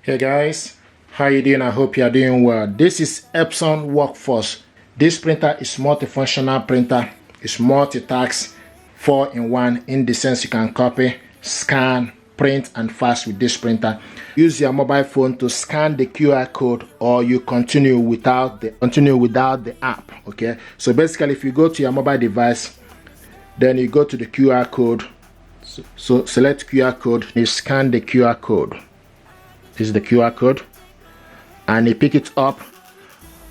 Hey guys, how you doing? I hope you are doing well. This is Epson Workforce. This printer is multifunctional printer. It's multitask, 4-in-1 in the sense you can copy, scan, print and fax with this printer. Use your mobile phone to scan the QR code or you continue without the app. Okay, so basically if you go to your mobile device, then you go to the QR code. So select QR code, you scan the QR code. This is the QR code, and you pick it up.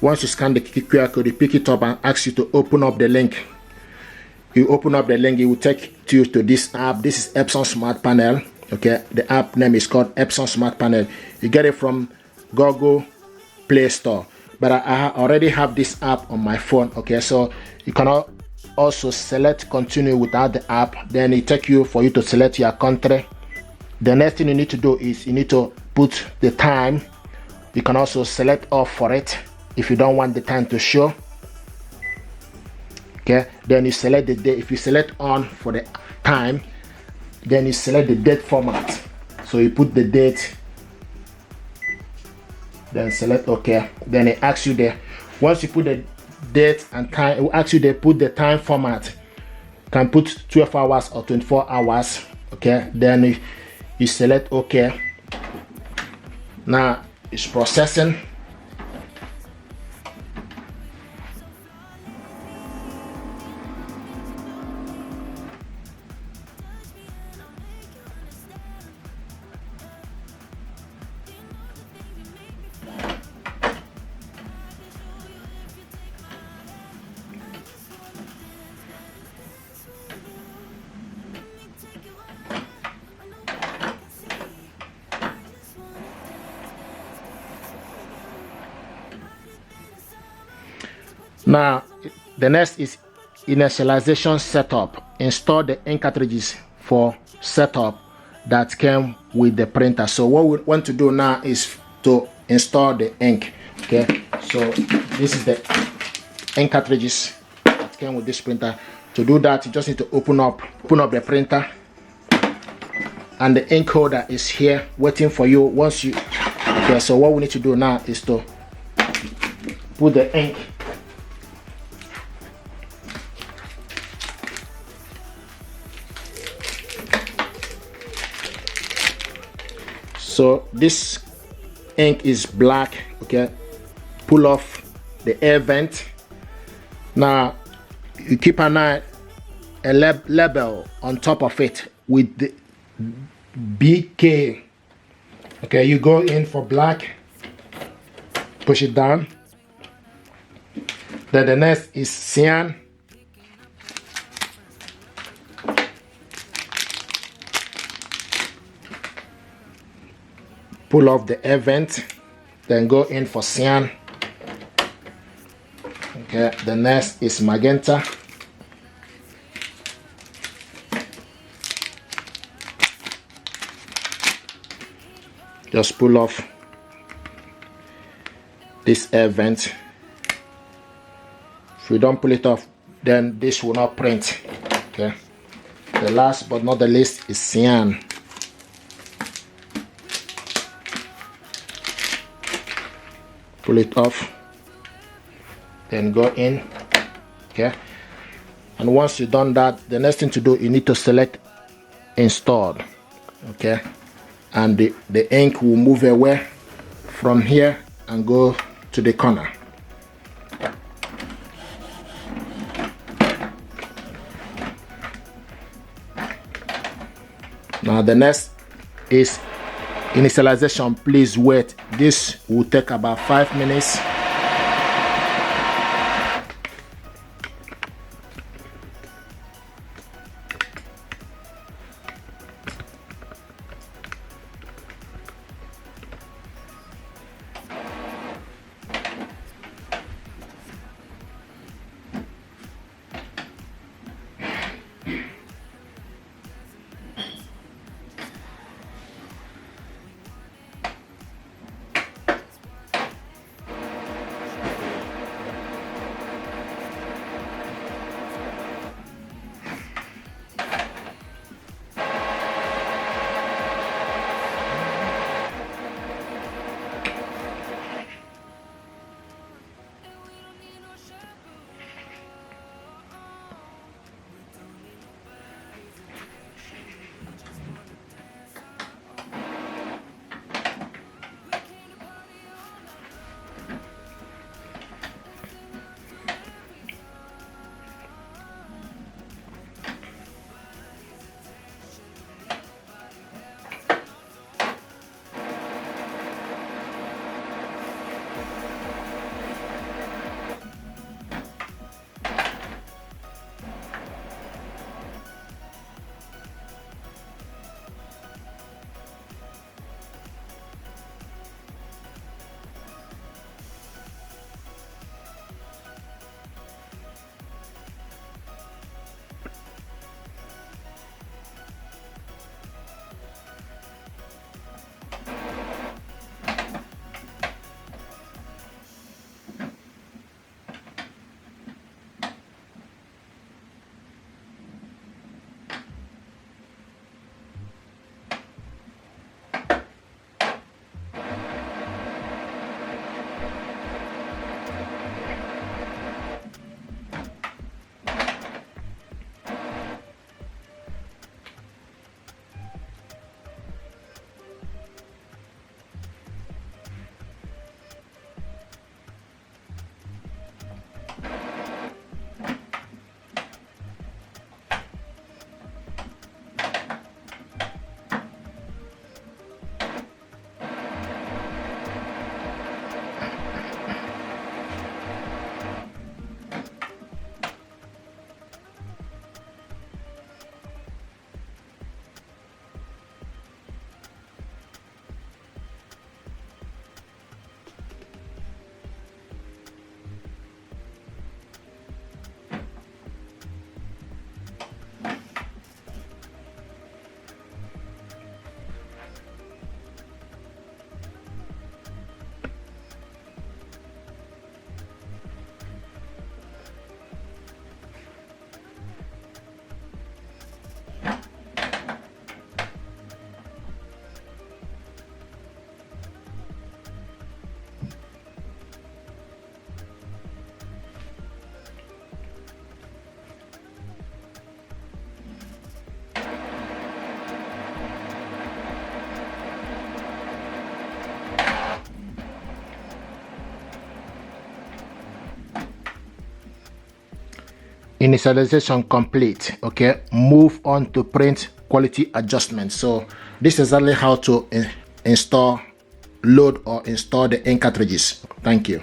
Once you scan the QR code, you pick it up and ask you to open up the link. You open up the link, it will take you to this app. This is Epson Smart Panel. Okay, the app name is called Epson Smart Panel. You get it from Google Play Store, but I already have this app on my phone. Okay, so you can also select continue without the app. Then it take you for you to select your country. The next thing you need to do is you need to put the time. You can also select off for it if you don't want the time to show. Okay, then you select the date. If you select on for the time, then you select the date format. So you put the date, then select OK. Then it asks you there. Once you put the date and time, it will ask you to put the time format. You can put 12 hours or 24 hours. Okay, then you select OK. Now it's processing. Now, the next is initialization setup. Install the ink cartridges for setup that came with the printer. So what we want to do now is to install the ink. Okay, so this is the ink cartridges that came with this printer. To do that, you just need to open up the printer, and the ink holder is here waiting for you. Okay, so what we need to do now is to put the ink. So this ink is black. Okay, pull off the air vent. Now you keep an eye, a label on top of it with the BK. Okay, you go in for black, push it down. Then the next is cyan. Pull off the air vent, then go in for cyan. Okay, the next is magenta. Just pull off this air vent. If you don't pull it off, then this will not print. Okay, the last but not the least is cyan. Pull it off, then go in. Okay, and once you've done that, the next thing to do, you need to select installed. Okay, and the ink will move away from here and go to the corner. Now the next is initialization. Please wait. This will take about 5 minutes. Initialization complete. Okay, move on to print quality adjustment. So this is exactly how to install, load or install the ink cartridges. Thank you.